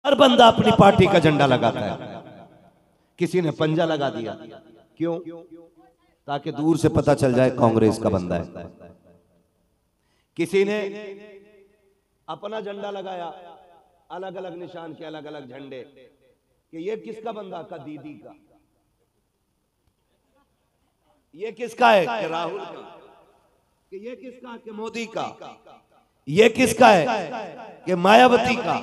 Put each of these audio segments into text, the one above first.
हर बंदा अपनी पार्टी का झंडा लगाता है। किसी ने पंजा लगा दिया, क्यों? ताकि दूर से पता चल जाए कांग्रेस का बंदा है। किसी ने अपना झंडा लगाया, अलग अलग निशान के अलग अलग झंडे, कि ये किसका बंदा? का दीदी का। ये किसका है? कि राहुल का। कि ये किसका? कि मोदी का। ये किसका है? कि मायावती का।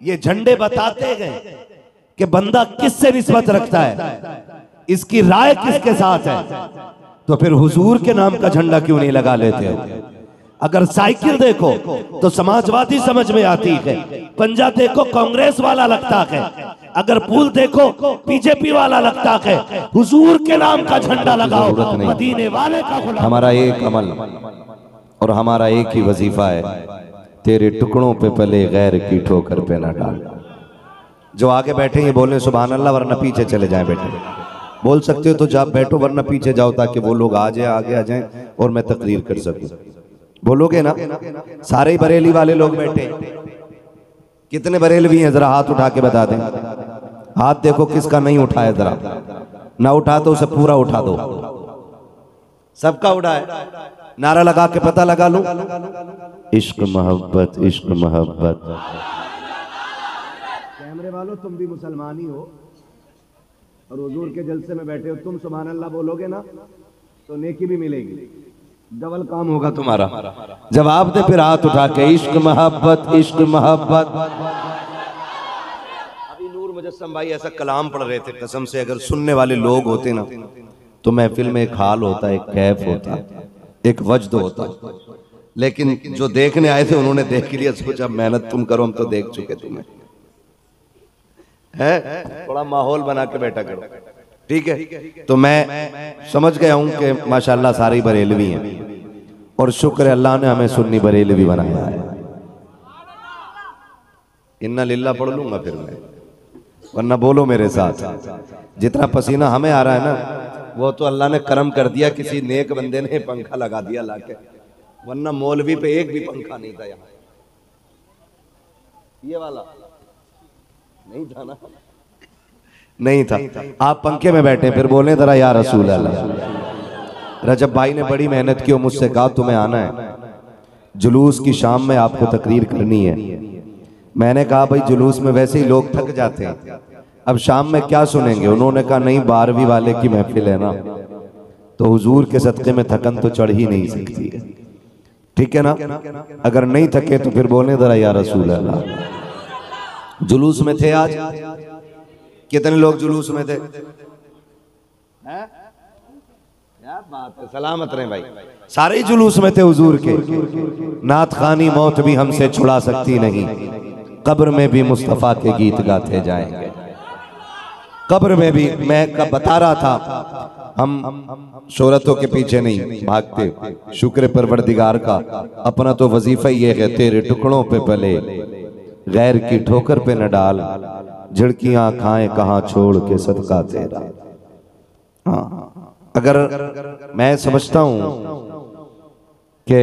ये झंडे बताते गए कि बंदा किससे निस्बत रखता है, इसकी राय किसके साथ है। तो फिर हुजूर के नाम का झंडा क्यों नहीं लगा लेते हो? अगर साइकिल देखो तो समाजवादी समझ में आती है, पंजा देखो कांग्रेस वाला लगता है, अगर पुल देखो बीजेपी वाला लगता है। हुजूर के नाम का झंडा लगाओ, मदीने वाले का गुलाम। हमारा एक अमल और हमारा एक ही वजीफा है, तेरे टुकड़ों पे पले गैर की ठोकर पे ना डाल। जो आगे बैठे ये बोले सुभान अल्लाह, वरना पीछे चले जाएं। बेटे बोल सकते हो तो जा बैठो, वरना पीछे जाओ ताकि वो लोग आ जाए, आगे आ जाएं और मैं तकरीर कर सकूं। बोलोगे ना? सारे ही बरेली वाले लोग बैठे। कितने बरेलवी हैं जरा हाथ उठा के बता दें। हाथ देखो किसका नहीं उठाया, जरा ना उठा तो उसे पूरा उठा दो। सबका उठाए, नारा लगा के पता लगा लूं। इश्क मोहब्बत, इश्क मोहब्बत। कैमरे वालों तुम भी मुसलमान ही हो और हुजूर के जलसे में बैठे हो, तुम सुभान अल्लाह बोलोगे ना तो नेकी भी मिलेगी, डबल काम होगा तुम्हारा। जवाब दे फिर हाथ उठा के, इश्क मोहब्बत, इश्क मोहब्बत। अभी नूर मुजस्सम भाई ऐसा कलाम पढ़ रहे थे, कसम से अगर सुनने वाले लोग होते ना तो महफिल में एक हाल होता, एक कैफ होता, एक वजद होता। लेकिन जो देखने आए थे उन्होंने देख लिया, सोचा मेहनत तुम करो, हम तो देख चुके तुम्हें है। थोड़ा माहौल बना के बैठा करो, ठीक है? तो मैं समझ गया हूं कि माशाल्लाह सारी बरेलवी हैं और शुक्र है अल्लाह ने हमें सुन्नी बरेलवी बनाया है। इन्ना लिल्ला पढ़ लूंगा फिर मैं, वरना बोलो मेरे साथ। जितना पसीना हमें आ रहा है ना, वो तो अल्लाह ने करम कर दिया, किसी नेक बंदे ने पंखा लगा दिया लाके, वरना मौलवी पे एक भी पंखा नहीं था यहाँ। ये वाला नहीं था ना, नहीं था। आप पंखे में बैठे फिर बोले जरा या रसूल अल्लाह। रजब भाई ने बड़ी मेहनत की और मुझसे कहा तुम्हें आना है, जुलूस की शाम में आपको तकरीर करनी है। मैंने कहा भाई जुलूस में वैसे ही लोग थक जाते हैं, अब शाम में क्या सुनेंगे? उन्होंने कहा नहीं, 12वीं वाले की महफिल है ना, तो हुजूर के सदक़े में थकन तो चढ़ ही नहीं सकती है, ठीक है ना? अगर नहीं थके तो फिर बोले जरा या रसूल अल्लाह। जुलूस में थे आज? कितने लोग जुलूस में थे? क्या बात है, सलामत रहे भाई। सारे ही जुलूस में थे हुजूर के। नात खानी मौत भी हमसे छुड़ा सकती नहीं, कब्र में भी मुस्तफा के गीत गाते जाएंगे। कब्र में भी मैं कब बता रहा था, हम शोहरतों के पीछे नहीं भागते, शुक्र परवरदिगार का अपना तो वजीफा ये है, तेरे टुकड़ों पे पले गैर की ठोकर पे न डाल, झिड़कियां खाएं कहां छोड़ के सदका तेरा। हाँ, अगर मैं समझता हूं कि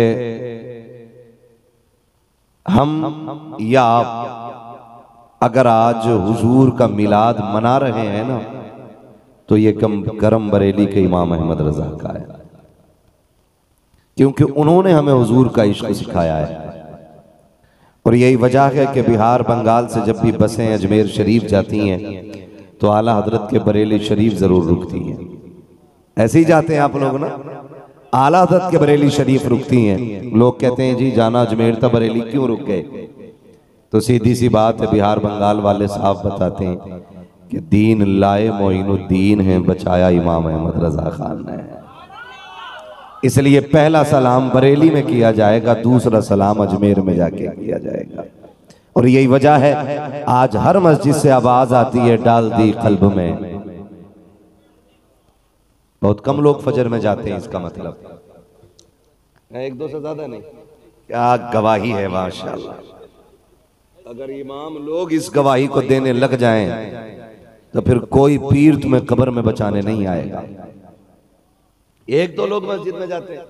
हम या आप अगर आज हुजूर का मिलाद मना रहे हैं ना, तो ये करम बरेली के इमाम अहमद रजा का है, क्योंकि उन्होंने हमें हुजूर का इश्क सिखाया है। और यही वजह है कि बिहार बंगाल से जब भी बसें अजमेर शरीफ जाती हैं तो आला हजरत के बरेली शरीफ जरूर रुकती हैं। ऐसे ही जाते हैं आप लोग ना, आला हजरत के बरेली शरीफ रुकती हैं। लोग कहते हैं जी जाना अजमेर था, बरेली क्यों रुक गए? तो सीधी सी बात है, बिहार बंगाल वाले साहब बताते हैं कि दीन लाए मोइनुद्दीन है, बचाया इमाम अहमद रजा खान ने। इसलिए पहला सलाम बरेली में किया जाएगा, दूसरा सलाम अजमेर में जाके किया जाएगा। और यही वजह है आज हर मस्जिद से आवाज आती है, डाल दी कल्ब में। बहुत कम लोग फजर में जाते हैं, इसका मतलब एक दो से ज्यादा नहीं। क्या गवाही है माशाअल्लाह। अगर इमाम लोग इस गवाही को देने लग जाएं तो फिर कोई पीर तुम्हें कब्र में बचाने नहीं आएगा। एक दो लोग मस्जिद में जाते हैं,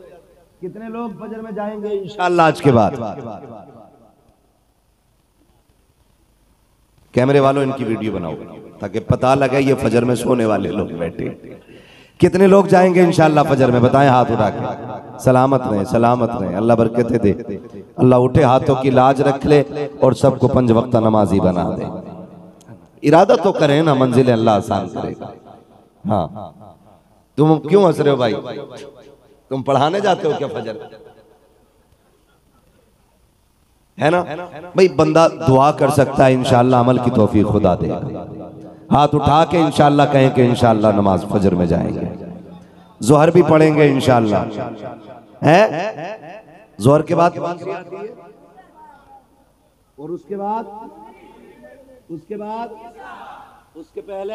कितने लोग फजर में जाएंगे इंशाअल्लाह आज के बाद? कैमरे वालों इनकी वीडियो बनाओ ताकि पता लगे ये फजर में सोने वाले लोग बैठे। कितने लोग जाएंगे इंशाअल्लाह फजर में, बताएं हाथ उठा के। सलामत रहें, सलामत रहें, अल्लाह बरकतें दे, अल्लाह उठे हाथों की लाज रख ले और सबको 5 वक्त नमाजी बना दे। इरादा तो करें ना, मंजिल अल्लाह आसान करेगा। हाँ, तुम क्यों हंस रहे हो भाई? तुम पढ़ाने जाते हो क्या फजर? है ना भाई, बंदा दुआ कर सकता है, इंशाअल्लाह अमल की तौफीक खुदा देगा। हाथ उठा के इंशाअल्लाह कहें कि इंशाअल्लाह नमाज फजर में जाएंगे, जोहर भी पढ़ेंगे इंशाअल्लाह। है जोहर के बाद और उसके बाद उसके पहले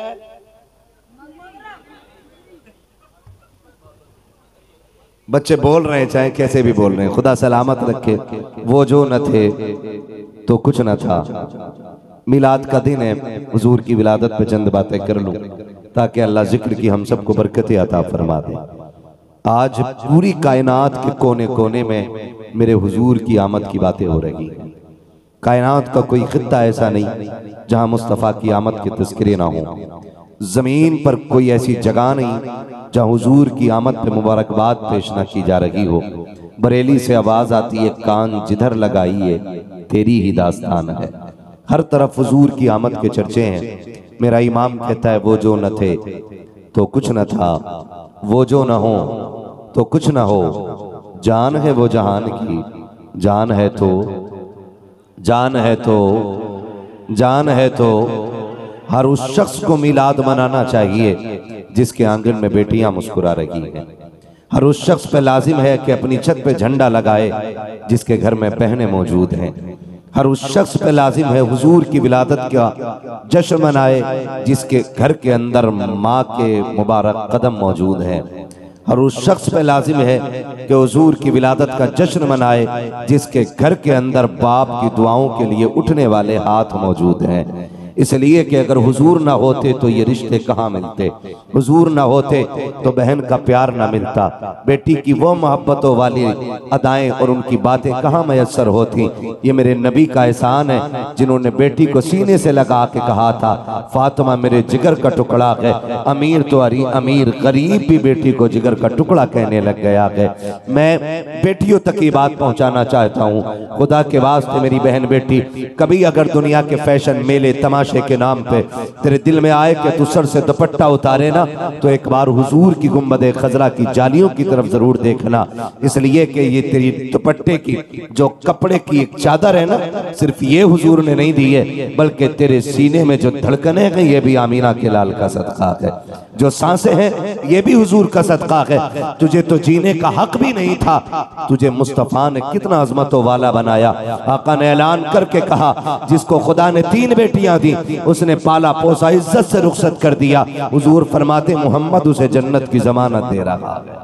बच्चे बोल रहे हैं, चाहे कैसे भी बोल रहे हैं, खुदा सलामत रखे। वो जो न थे तो कुछ न था। मिलाद का दिन है, हुजूर की विलादत पे चंद बातें कर लूं ताकि अल्लाह जिक्र की हम सबको बरकतें अता फरमा दे। आज पूरी कायनात के कोने कोने में मेरे हुजूर की आमद की बातें हो रही हैं। कायनात का कोई खित्ता ऐसा नहीं जहां मुस्तफ़ा की आमद के तज़किरे ना हो। जमीन पर कोई ऐसी जगह नहीं जहां हुजूर की आमद पे मुबारकबाद पेश न की जा रही हो। बरेली से आवाज आती है, कान जिधर लगाइए तेरी ही दास्तान है। हर तरफ हुजूर की आमद के चर्चे हैं। मेरा इमाम कहता है, वो जो न थे तो कुछ न था, वो जो न हो तो कुछ न हो। जान है वो जहान की, जान है तो जान है तो जान है तो हर उस शख्स को मिलाद मनाना चाहिए जिसके आंगन में बेटियां मुस्कुरा रही हैं। हर उस शख्स पे लाजिम है कि अपनी छत पे झंडा लगाए जिसके घर में बहनें मौजूद हैं। हर उस शख्स पे लाजिम है हुजूर की विलादत का जश्न मनाए जिसके घर के अंदर माँ के मुबारक कदम मौजूद हैं। हर उस शख्स पे लाजिम है कि हुजूर की विलादत का जश्न मनाए जिसके घर के अंदर बाप की दुआओं के लिए उठने वाले हाथ मौजूद हैं। इसलिए कि अगर हुजूर ना होते तो ये रिश्ते कहाँ मिलते, हुजूर ना होते तो बहन का प्यार ना मिलता, बेटी की वो मोहब्बतों वाली अदाएं और उनकी बातें कहाँ मैसर होती। ये मेरे नबी का एहसान है जिन्होंने बेटी को सीने से लगा के कहा था, फातिमा मेरे जिगर का टुकड़ा है। अमीर तो अमीर, गरीब भी बेटी को जिगर का टुकड़ा कहने लग गया है। मैं बेटियों तक ये बात पहुँचाना चाहता हूँ, खुदा के वास्ते मेरी बहन बेटी, कभी अगर दुनिया के फैशन मेले तमाशे के नाम पे तेरे दिल में आए कि तू सर से दुपट्टा उतारे ना, तो एक बार हुजूर की गुंबदे खजरा की जालियों की तरफ जरूर देखना। इसलिए कि ये तेरी दुपट्टे की जो कपड़े की एक चादर है ना, सिर्फ ये हुजूर ने नहीं दी है, बल्कि तेरे सीने में जो धड़कने हैं ये भी आमीना के लाल का सदका है। जो सांसें हैं ये भी हुजूर का सदका है। तुझे तो जीने का हक भी नहीं था, तुझे मुस्तफा ने कितना अजमतों वाला बनाया। आका ने ऐलान करके कहा, जिसको खुदा ने 3 बेटियां दी उसने पाला पोसा इज्जत से रुखसत कर दिया। हुजूर फरमाते, मोहम्मद उसे जन्नत की जमानत दे रहा है।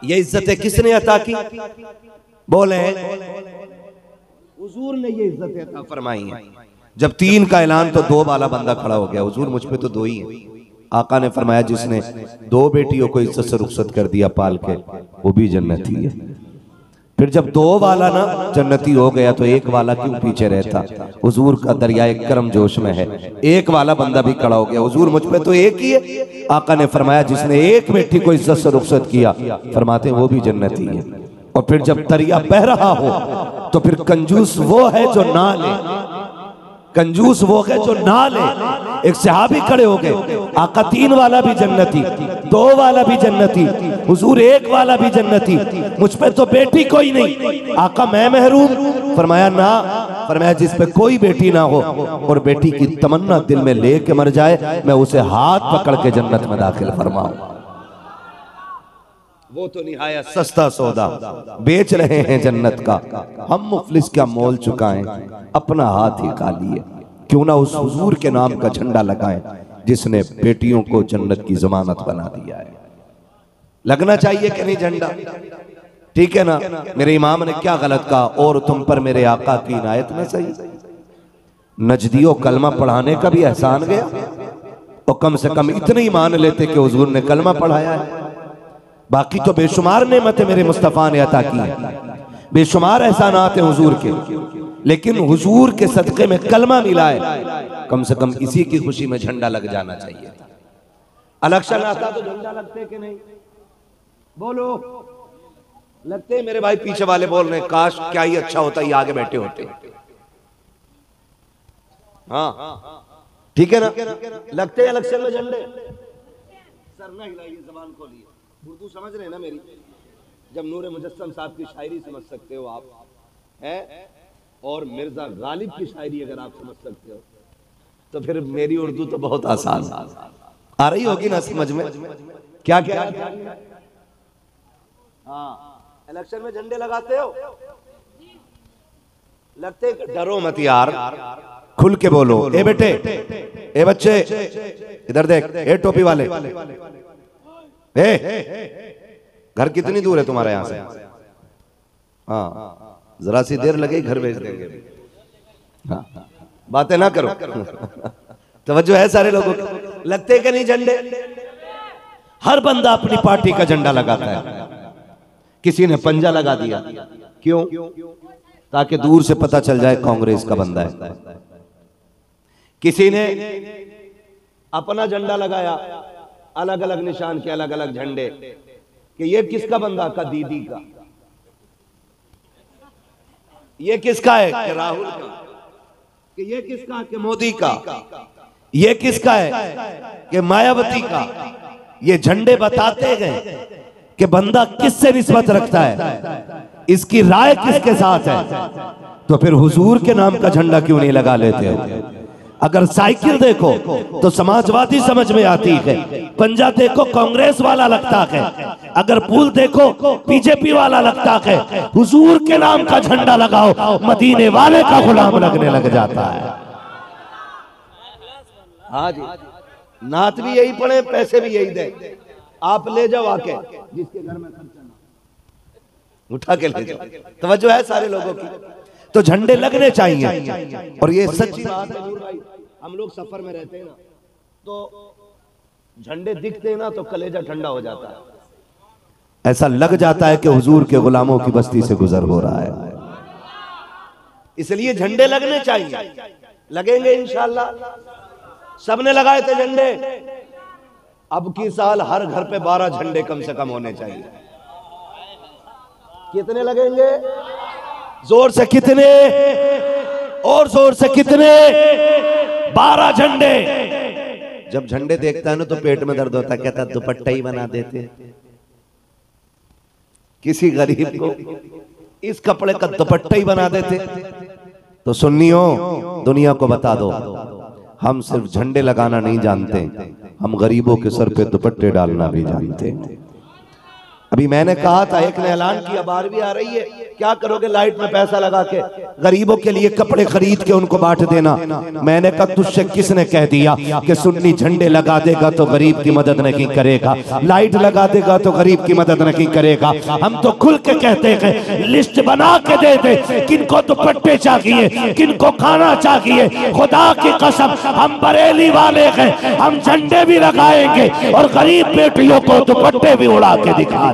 ये इज्जतें किसने अता की? बोले हुजूर ने ये इज्जतें अता फरमाई हैं। जब 3 का ऐलान तो 2 वाला बंदा खड़ा हो गया, हुजूर मुझ पे तो 2 ही हैं। आका ने फरमाया, जिसने 2 बेटियों को इज्जत से रुखसत कर दिया पाल के, वो भी जन्नती है। फिर जब 2 वाला ना जन्नती हो गया तो 1 वाला क्यों पीछे रहता? हुजूर का दरियाए करम जोश में है। 1 वाला बंदा भी खड़ा हो गया, हुजूर मुझ पे तो 1 ही है। आका ने फरमाया, जिसने 1 बेटी को इज्जत से रुखसत किया, फरमाते वो भी जन्नती है। और फिर जब दरिया बह रहा हो तो फिर कंजूस वो है जो ना ले, कंजूस वो है जो ना ले। एक सहाबी खड़े हो गए, आका 3 वाला भी जन्नती, 2 वाला भी जन्नती, हुजूर 1 वाला भी जन्नती, मुझ पे तो बेटी कोई नहीं, आका मैं महरूम। फरमाया ना, फरमाया जिस पे कोई बेटी ना हो और बेटी की तमन्ना दिल में लेके मर जाए, मैं उसे हाथ पकड़ के जन्नत में दाखिल फरमाऊं। वो तो निहायत सस्ता सौदा बेच रहे हैं जन्नत का, हम मुफलिस क्या मोल चुकाएं, अपना हाथ ही खा लिए। क्यों ना उस हुजूर के नाम का झंडा लगाएं जिसने बेटियों को जन्नत की जमानत बना दिया है। लगना चाहिए कि नहीं झंडा? ठीक है ना? मेरे इमाम ने क्या गलत कहा? और तुम पर मेरे आका की इनायत में सही। नजदियों कलमा पढ़ाने का भी एहसान गया, और कम से कम इतने ही मान लेते कि हुजूर ने कलमा पढ़ाया है। बाकी तो बेशुमार नेमतें मेरे मुस्तफ़ा ने अता की हैं। बेशुमार एहसानात हैं हुजूर के, लेकिन हुजूर के सदक़े में कलमा मिला है, कम से कम इसी की खुशी में झंडा लग जाना चाहिए। इलेक्शन आता तो झंडा लगते कि नहीं? बोलो, लगते? मेरे भाई पीछे वाले बोल रहे हैं काश क्या ही अच्छा होता ये आगे बैठे होते। हाँ ठीक है ना, लगते हैं इलेक्शन में झंडे? सर ना हिलाइए, जबान खोलिए। उर्दू समझ रहे हैं ना मेरी? जब नूरे मुजस्सम साहब की शायरी समझ सकते हो आप हैं, और मिर्जा गालिब की शायरी अगर आप समझ सकते हो, तो फिर मेरी उर्दू तो बहुत आसान आ रही होगी ना समझ में? क्या क्या? हाँ, इलेक्शन में झंडे लगाते हो? लगते? डरो मत यार, खुल के बोलो। ए बेटे, ए बच्चे, इधर देख, ए टोपी वाले, घर कितनी दूर है तुम्हारे यहां से? हाँ, जरा सी देर लगे घर भेज देंगे। हाँ, बातें ना करो। तवज्जो है सारे लोगों की? लगते कि नहीं झंडे? हर बंदा अपनी पार्टी का झंडा लगाता है। किसी ने पंजा लगा दिया, क्यों? ताकि दूर से पता चल जाए कांग्रेस का बंदा है। किसी ने अपना झंडा लगाया, अलग अलग निशान के अलग अलग झंडे, कि ये किसका बंदा? का दीदी का। ये किसका है? कि राहुल का। कि ये किसका? कि मोदी का। ये किसका है? कि मायावती का। ये झंडे बताते गए कि बंदा किससे निस्बत रखता है, इसकी राय किसके साथ है। तो फिर हुजूर के नाम का झंडा क्यों नहीं लगा लेते हो? अगर साइकिल देखो तो समाजवादी समझ में आती है, पंजा देखो कांग्रेस वाला लगता है, अगर पुल देखो बीजेपी वाला लगता है। हुजूर के नाम का झंडा लगाओ, मदीने वाले का गुलाम लगने लग जाता है। हाँ जी, नात भी यही पढ़े, पैसे भी यही दे। आप ले जाओ आके, जिसके घर में खर्चा ना, उठा के ले जाओ। तवज्जो है सारे लोगों की? तो झंडे लगने चाहिए। और ये सच्ची बात है नूर भाई, हम लोग सफर में रहते हैं ना, तो झंडे दिखते हैं ना तो कलेजा ठंडा हो जाता है। ऐसा लग जाता है कि हुजूर के गुलामों की बस्ती से गुजर हो रहा है। इसलिए झंडे लगने चाहिए। लगेंगे इंशाअल्लाह। सबने लगाए थे झंडे, अब की साल हर घर पे 12 झंडे कम से कम होने चाहिए। कितने लगेंगे? जोर से कितने? और जोर से कितने? 12 झंडे। जब झंडे देखता है ना तो पेट में दर्द होता है, कहता दुपट्टा ही बना देते किसी गरीब को, इस कपड़े का दुपट्टा ही बना देते। तो सुन्नियों, दुनिया को बता दो, हम सिर्फ झंडे लगाना नहीं जानते, हम गरीबों के सर पे दुपट्टे डालना भी जानते हैं। अभी मैंने कहा था, एक ने ऐलान किया, बाहर भी आ रही है, क्या करोगे लाइट में पैसा लगा के? गरीबों के लिए कपड़े खरीद के उनको बांट देना। मैंने कहा तुझसे किसने कह दिया कि सुन्नी झंडे लगा देगा तो गरीब की मदद नहीं करेगा, लाइट लगा देगा तो गरीब की मदद नहीं करेगा। हम तो खुल के कहते हैं, लिस्ट बना के दे दे किनको दुपट्टे चाहिए, किनको खाना चाहिए। खुदा की कसम, हम बरेली वाले हैं, हम झंडे भी लगाएंगे और गरीब बेटियों को दुपट्टे भी उड़ा के दिखा।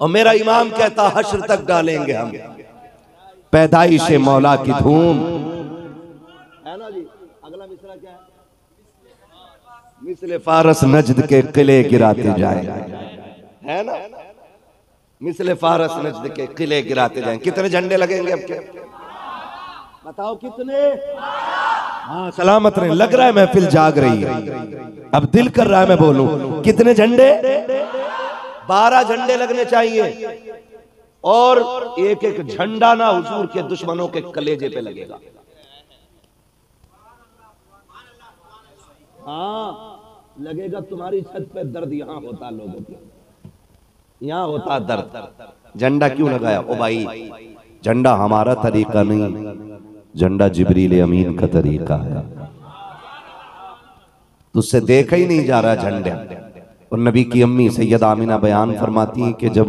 और मेरा इमाम कहता हश्र तक डालेंगे हम पैदाइश मौला की धूम, है ना जी? अगला मिसरा क्या है? मिसले फारस नजद के किले गिराते जाए, है ना? मिसले फारस नजद के किले गिराते जाए। कितने झंडे लगेंगे अब के? बताओ कितने? हाँ, सलामत रहे। लग रहा है महफिल जाग रही है, अब दिल कर रहा है मैं बोलूं। कितने झंडे? 12 झंडे लगने चाहिए। और एक एक झंडा ना हुजूर के दुश्मनों के कलेजे पे लगेगा। हाँ, लगेगा। तुम्हारी छत पे दर्द यहां होता, लोगों के यहां होता दर्द। झंडा क्यों लगाया? ओ भाई, झंडा हमारा तरीका नहीं, झंडा जिब्रील अमीन का तरीका है। तुझसे देखा ही नहीं जा रहा झंडे, और नबी की अम्मी सैयदा आमिना बयान फरमाती हैं कि जब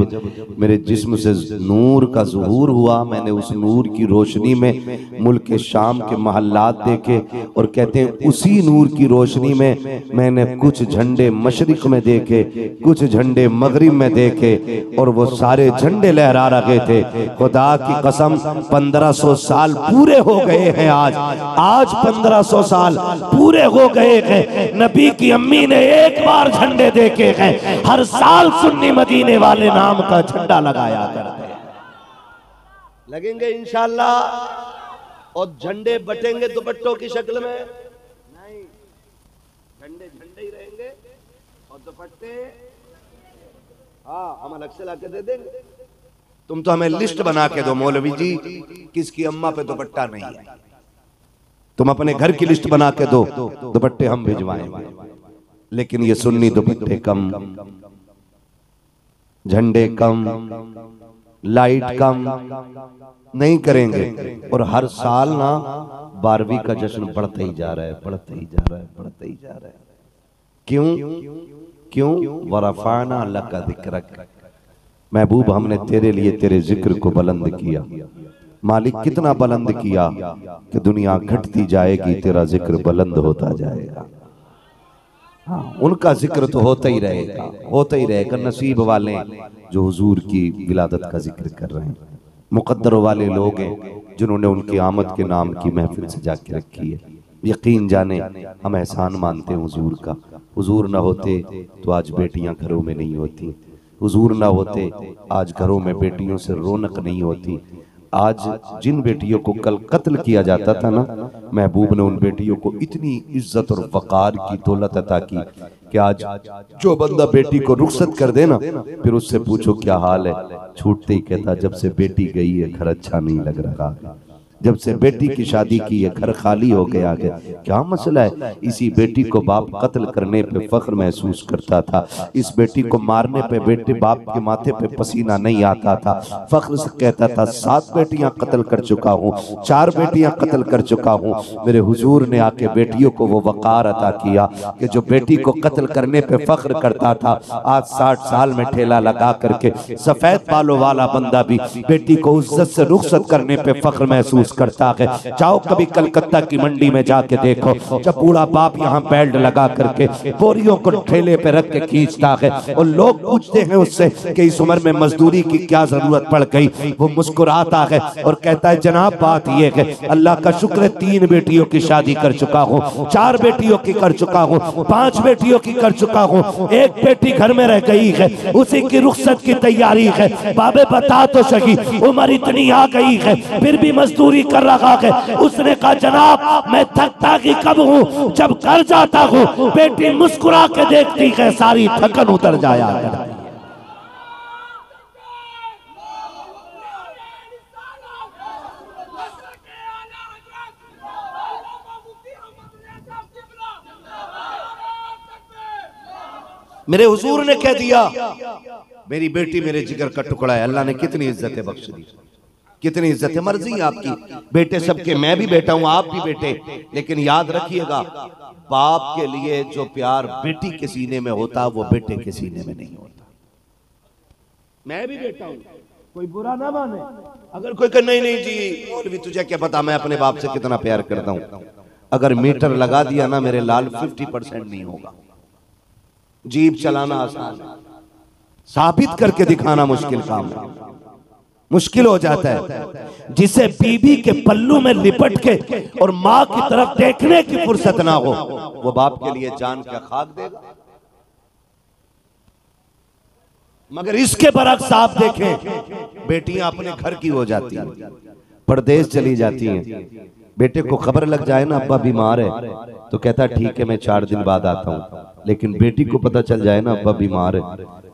मेरे जिस्म से नूर का ज़ुहूर हुआ, मैंने उस नूर की रोशनी में मुल्क शाम के महल्लात देखे, और कहते हैं उसी नूर की रोशनी में मैंने कुछ झंडे मशरिक में देखे, कुछ झंडे मगरिब में देखे, और वो सारे झंडे लहरा रहे थे। खुदा की कसम 1500 साल पूरे हो गए हैं। आज 1500 साल पूरे हो गए हैं। नबी की अम्मी ने एक बार झंडे देखे हैं, हर साल सुन्नी मदीने वाले नाम का झंडा लगाया करते हैं। लगेंगे इंशाअल्लाह। और झंडे बटेंगे दुपट्टों की शक्ल में नहीं, झंडे झंडे ही रहेंगे और दुपट्टे हम अलग से लाके दे देंगे। तुम तो हमें लिस्ट बना के दो मौलवी जी, किसकी अम्मा पे दुपट्टा नहीं है। तुम अपने घर की लिस्ट बना के दो, दुपट्टे हम भिजवाएंगे। लेकिन ये सुन्नी दुपट्टे कम, झंडे कम, लाइट कम नहीं करेंगे। और हर साल ना 12वीं का जश्न बढ़ते ही जा रहा है, बढ़ते ही जा रहा है, बढ़ते ही जा रहा है। क्यों? वरफ़अना लका ज़िक्रक, महबूब हमने तेरे लिए तेरे जिक्र को बुलंद किया। मालिक कितना बुलंद किया कि दुनिया घटती जाएगी, तेरा जिक्र बुलंद होता जाएगा। हाँ, उनका जिक्र तो होता ही रहेगा, होता ही रहेगा। नसीब वाले जो हुजूर की विलादत का जिक्र कर रहे हैं, मुकद्दर वाले लोग हैं जिन्होंने उनकी आमद के नाम की महफिल सजा के रखी है। यकीन जाने हम एहसान मानते हैं हुजूर का। हुजूर ना होते तो आज बेटियां घरों में नहीं होती, हुजूर ना होते आज घरों में बेटियों से रौनक नहीं होती। आज जिन बेटियों को कल कत्ल किया जाता था ना, महबूब ने उन बेटियों को इतनी इज्जत और वक़ार की दौलत अता की कि आज जो बंदा बेटी को रुखसत कर देना, फिर उससे पूछो क्या हाल है, छूटते ही कहता जब से बेटी गई है घर अच्छा नहीं लग रहा, जब से बेटी की शादी की है घर खाली हो गया है। क्या मसला है? इसी बेटी को बाप कत्ल करने पे फख्र महसूस करता था, इस बेटी को मारने पे बेटे बाप के माथे पे पसीना नहीं आता था, फख्र से कहता था 7 बेटियां कत्ल कर चुका हूँ, 4 बेटियां कत्ल कर चुका हूँ। मेरे हुजूर ने आके बेटियों को वो वक़ार अता किया कि जो बेटी को कत्ल करने पे फख्र करता था, आज 60 साल में ठेला लगा करके सफेद बालों वाला बंदा भी बेटी को इज्जत से रुखसत करने पे फख्र महसूस करता है। जाओ कभी कलकत्ता की मंडी में जाके देखो, जब बूढ़ा बाप यहाँ बेल्ट लगा करके बोरियों को ठेले पे रख के खींचता है और लोग पूछते हैं उससे कि इस उम्र में मजदूरी की क्या जरूरत पड़ गई, वो मुस्कुराता है और कहता है जनाब बात ये है अल्लाह का शुक्र है 3 बेटियों की शादी कर चुका हूँ, 4 बेटियों की कर चुका हूँ, 5 बेटियों की कर चुका हूँ, 1 बेटी घर में रह गई है, उसी की रुखसत की तैयारी है। बाबे बता तो सही, उम्र इतनी आ गई है फिर भी मजदूरी कर रहा है। उसने कहा जनाब मैं थकता कि कब हूँ, जब कर जाता हूँ बेटी मुस्कुरा के देखती है, सारी थकन उतर जाया करती है। मेरे हुजूर ने कह दिया मेरी बेटी मेरे जिगर का टुकड़ा है। अल्लाह ने कितनी इज्जतें बख्श दी, कितनी इज्जत है। मर्जी है आपकी, बेटे सबके, मैं भी बेटा हूं आप भी बेटे, लेकिन याद रखिएगा बाप के लिए जो प्यार बेटी के सीने में होता वो बेटे के सीने में नहीं होता। मैं भी बेटा हूं, कोई बुरा ना माने। अगर कोई कहे नहीं नहीं जी मौलवी तुझे क्या पता मैं अपने बाप से कितना प्यार करता हूं, अगर मीटर लगा दिया ना मेरे लाल 50% नहीं होगा। जीप चलाना आसान है, साबित करके दिखाना मुश्किल काम है, मुश्किल हो जाता है। जिसे बीबी के पल्लू में लिपट के और माँ की तरफ देखने की फुर्सत ना हो, वो बाप के लिए जान क्या खाक देगा। मगर इसके बरक्स आप देखें बेटियां अपने घर की हो जाती हैं, परदेश चली जाती हैं। बेटे को खबर लग जाए ना अब्बा बीमार है तो कहता ठीक है मैं 4 दिन बाद आता हूं, लेकिन बेटी को पता चल जाए ना अब्बा बीमार है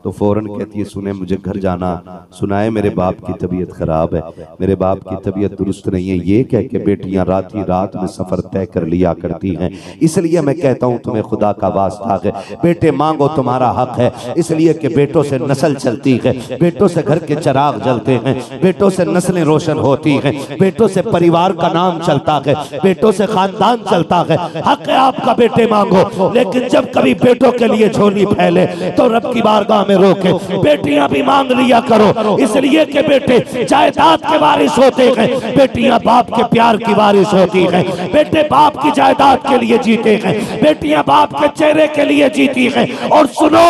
तो फौरन कहती है सुने मुझे घर जाना, सुनाए मेरे बाप की तबीयत खराब है, मेरे बाप की तबीयत दुरुस्त नहीं है। ये कह के बेटियां रात ही रात में सफर तय कर लिया करती हैं। इसलिए मैं कहता हूं तुम्हें खुदा का वास्ता है, बेटे मांगो तुम्हारा हक है, इसलिए कि बेटों से नस्ल चलती है, बेटों से घर के चिराग जलते हैं, बेटों से नस्लें रोशन होती हैं, बेटों से परिवार का नाम चलता है, बेटों से खानदान चलता है। हक है आपका बेटे मांगो, लेकिन जब कभी बेटों के लिए झोली फैले तो रब की बारगाह में रोके। बेटियां भी मांग लिया करो, इसलिए कि बेटे जायदाद के वारिस होते हैं, बेटियां बाप के प्यार की वारिस होती हैं। बेटे बाप की जायदाद के लिए जीते हैं, बेटियां बाप के चेहरे के लिए जीती हैं। और सुनो,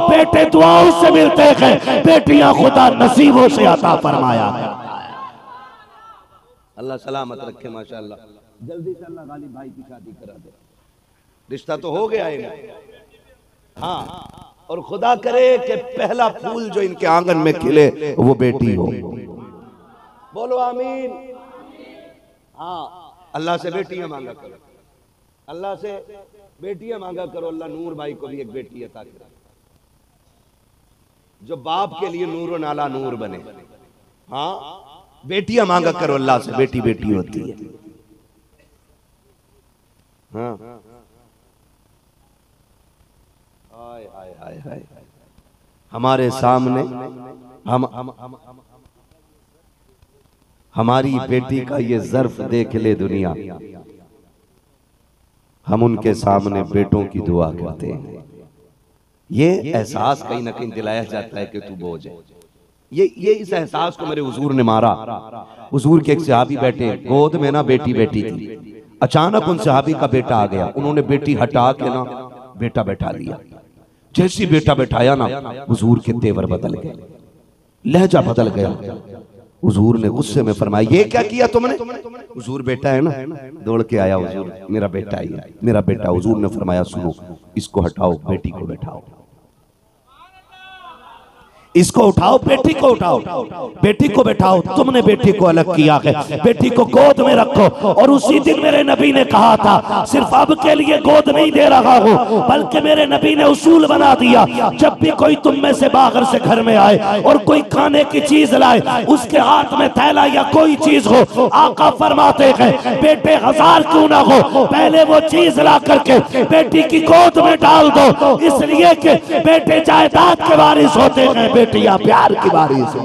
बेटे दुआओं से मिलते हैं, बेटियां खुदा नसीबों से अता फरमाया। अल्लाह सलामत रखे माशाअल्लाह। जल्दी से अल्लाह गालिब भाई की शादी करा दे, रिश्ता तो हो गया है। हाँ, और खुदा करे कि पहला फूल जो इनके आंगन में खिले वो बेटी हो। बोलो आमीन। हाँ, अल्लाह से बेटियां मांगा करो, अल्लाह से बेटियां मांगा करो। अल्लाह नूर भाई को भी एक बेटी अता करे जो बाप के लिए नूर नाला नूर बने। हाँ, बेटियां मांगा करो अल्लाह से, बेटी बेटी होती है। हाँ, हाय हाय हाय हाय, हमारे सामने हमारी बेटी का ये ज़र्फ देख ले दुनिया, हम उनके सामने बेटों की दुआ करते हैं। ये एहसास कहीं ना कहीं दिलाया जाता है कि तू बोझ है। ये इस एहसास को मेरे हुजूर ने मारा। हुजूर के एक सहाबी बैठे, गोद में ना बेटी बैठी थी, अचानक उन सहाबी का बेटा आ गया, उन्होंने बेटी हटा के ना बेटा बैठा लिया। जैसी बेटा बैठाया ना, हुजूर के तेवर बदल गए, लहजा बदल गया। हुजूर ने गुस्से में फरमाया, ये क्या किया तुमने? हुजूर बेटा है ना, दौड़ के आया हुजूर, मेरा बेटा ही है, मेरा बेटा। हुजूर ने फरमाया सुनो, इसको हटाओ, बेटी को बैठाओ, इसको उठाओ, बेटी को उठाओ, बेटी को बैठाओ। तुमने बेटी को अलग किया है, बेटी को गोद में रखो। और उसी दिन मेरे नबी ने कहा था, सिर्फ अब के लिए गोद नहीं दे रहा हूं, बल्कि मेरे नबी ने उसूल बना दिया, जब भी कोई तुम में से बाहर से घर में आए और कोई खाने की चीज लाए, उसके हाथ में थैला या कोई चीज हो, आका फरमाते हैं बेटे 1000 क्यों ना हो, पहले वो चीज ला करके बेटी की गोद में डाल दो, इसलिए कि बेटे जायदाद के वारिस होते हैं, बेटियां प्यार की वारिस है।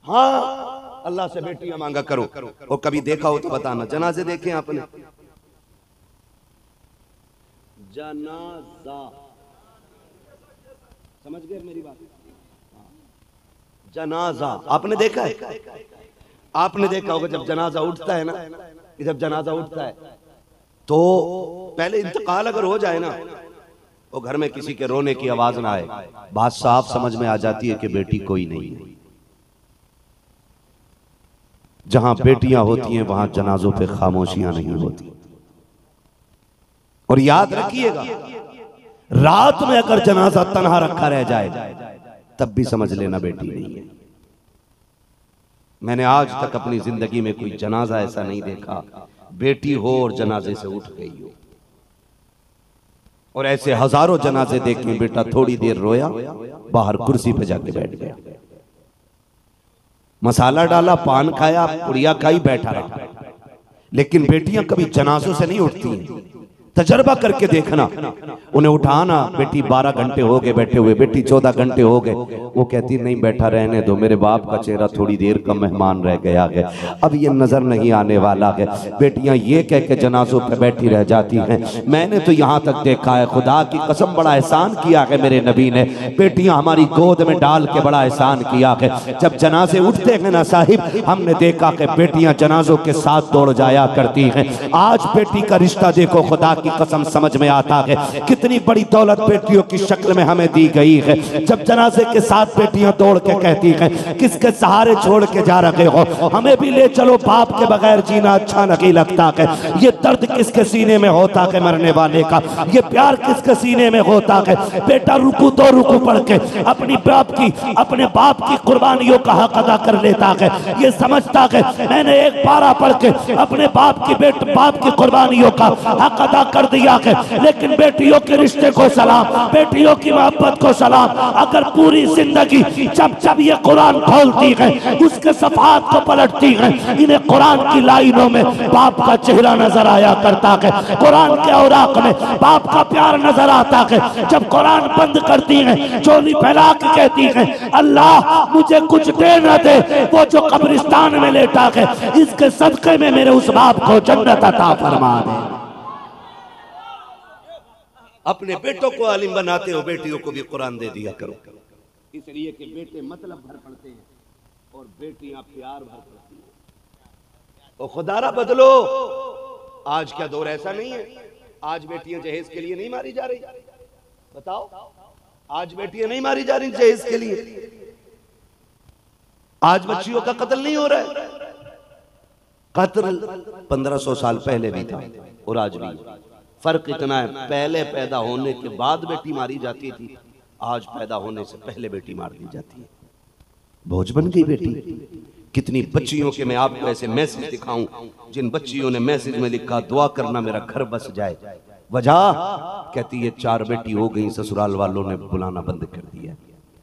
हाँ, अल्लाह से बेटियां मांगा करो। और कभी देखा हो तो बताना, जनाजे देखे आपने? जनाजा, समझ गए मेरी बात? जनाजा आपने देखा है? आपने देखा होगा जब जनाजा उठता है ना, जब जनाजा उठता है तो पहले इंतकाल अगर हो जाए ना, वो घर में किसी के रोने की आवाज ना आए, बात साफ समझ में आ जाती है कि बेटी कोई नहीं है। जहां बेटियां होती हैं वहां जनाजों पे खामोशियां नहीं होती। और याद रखिएगा, रात में अगर जनाजा तन्हा रखा रह जाए तब भी समझ लेना बेटी नहीं है। मैंने आज तक अपनी जिंदगी में कोई जनाजा ऐसा नहीं देखा बेटी हो और जनाजे से उठ गई हो। और ऐसे हजारों जनाजे देखे, बेटा थोड़ी देर रोया, बाहर कुर्सी पे जाके बैठ गया, मसाला डाला, पान खाया, पुड़िया खाई, बैठा रहा। लेकिन बेटियां कभी जनाजों से नहीं उठती हैं। तजर्बा करके देखना, उन्हें उठाना, बेटी 12 घंटे हो गए बैठे हुए, बेटी 14 घंटे हो गए, वो कहती नहीं बैठा रहने दो, मेरे बाप का चेहरा थोड़ी देर का मेहमान रह गया है, अब ये नजर नहीं आने वाला है। बेटियां ये कह के जनाजों पे बैठी रह जाती हैं। मैंने तो यहाँ तक देखा है, खुदा की कसम बड़ा एहसान किया है मेरे नबी ने, बेटियां हमारी गोद में डाल के बड़ा एहसान किया है। जब जनाजे उठते हैं ना साहिब, हमने देखा कि बेटियां जनाजों के साथ दौड़ जाया करती हैं। आज बेटी का रिश्ता देखो, खुदा की कसम समझ में आता है कितनी बड़ी दौलत बेटियों की शक्ल में हमें दी गई है। जब जनाजे के साथ बेटियां दौड़ के कहती हैं किसके सहारे छोड़ के जा रहे हो, हमें भी ले चलो, बाप के बगैर जीना अच्छा नहीं लगता है। ये दर्द किसके सीने में होता है मरने वाले का, ये प्यार किसके सीने में होता है। बेटा रुकू तो रुकू पढ़ के अपने बाप की कुर्बानियों का हक अदा कर लेता है। ये समझता है मैंने एक पारा पढ़ के अपने बाप की कुर्बानियों का हक अदा कर दिया है, लेकिन बेटियों के रिश्ते को सलाम, बेटियों की मोहब्बत को सलाम। अगर पूरी जिंदगी जब जब ये कुरान खोलती है उसके सफात को पलटती है, इन्हें कुरान की लाइनों में बाप का चेहरा नजर आया करता है, कुरान के औराक में बाप का प्यार नजर आता है। जब कुरान बंद करती है, चोली फैला के कहती है अल्लाह मुझे कुछ दे न दे, वो जो कब्रिस्तान में लेटा है इसके सदके में मेरे उस बाप को जन्नत अता फरमा दे। अपने बेटों को आलिम बनाते हो, बेटियों को भी कुरान दे दिया करो, इसलिए कि बेटे मतलब भर पड़ते हैं और बेटियां प्यार भर पड़ती हैं। और खुदारा बदलो, आज क्या दौर ऐसा नहीं है? आज बेटियां जहेज के लिए नहीं मारी जा रही, बताओ, आज बेटियां नहीं मारी जा रही जहेज के लिए, आज बच्चियों का कत्ल नहीं हो रहा है। कत्ल 1500 साल पहले भी था और आज भी। फर्क इतना है, पहले पैदा होने के बाद बेटी मारी जाती थी, आज पैदा होने से पहले बेटी मार दी जाती है। बोझ बन गई बेटी। कितनी बच्चियों के मैं आपको ऐसे मैसेज दिखाऊं जिन बच्चियों ने मैसेज में लिखा दुआ करना मेरा घर बस जाए। वजह कहती है 4 बेटी हो गई, ससुराल वालों ने बुलाना बंद कर दिया।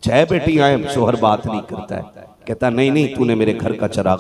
6 बेटी आए, शोहर बात नहीं करता है, कहता नहीं नहीं तूने मेरे घर का चराग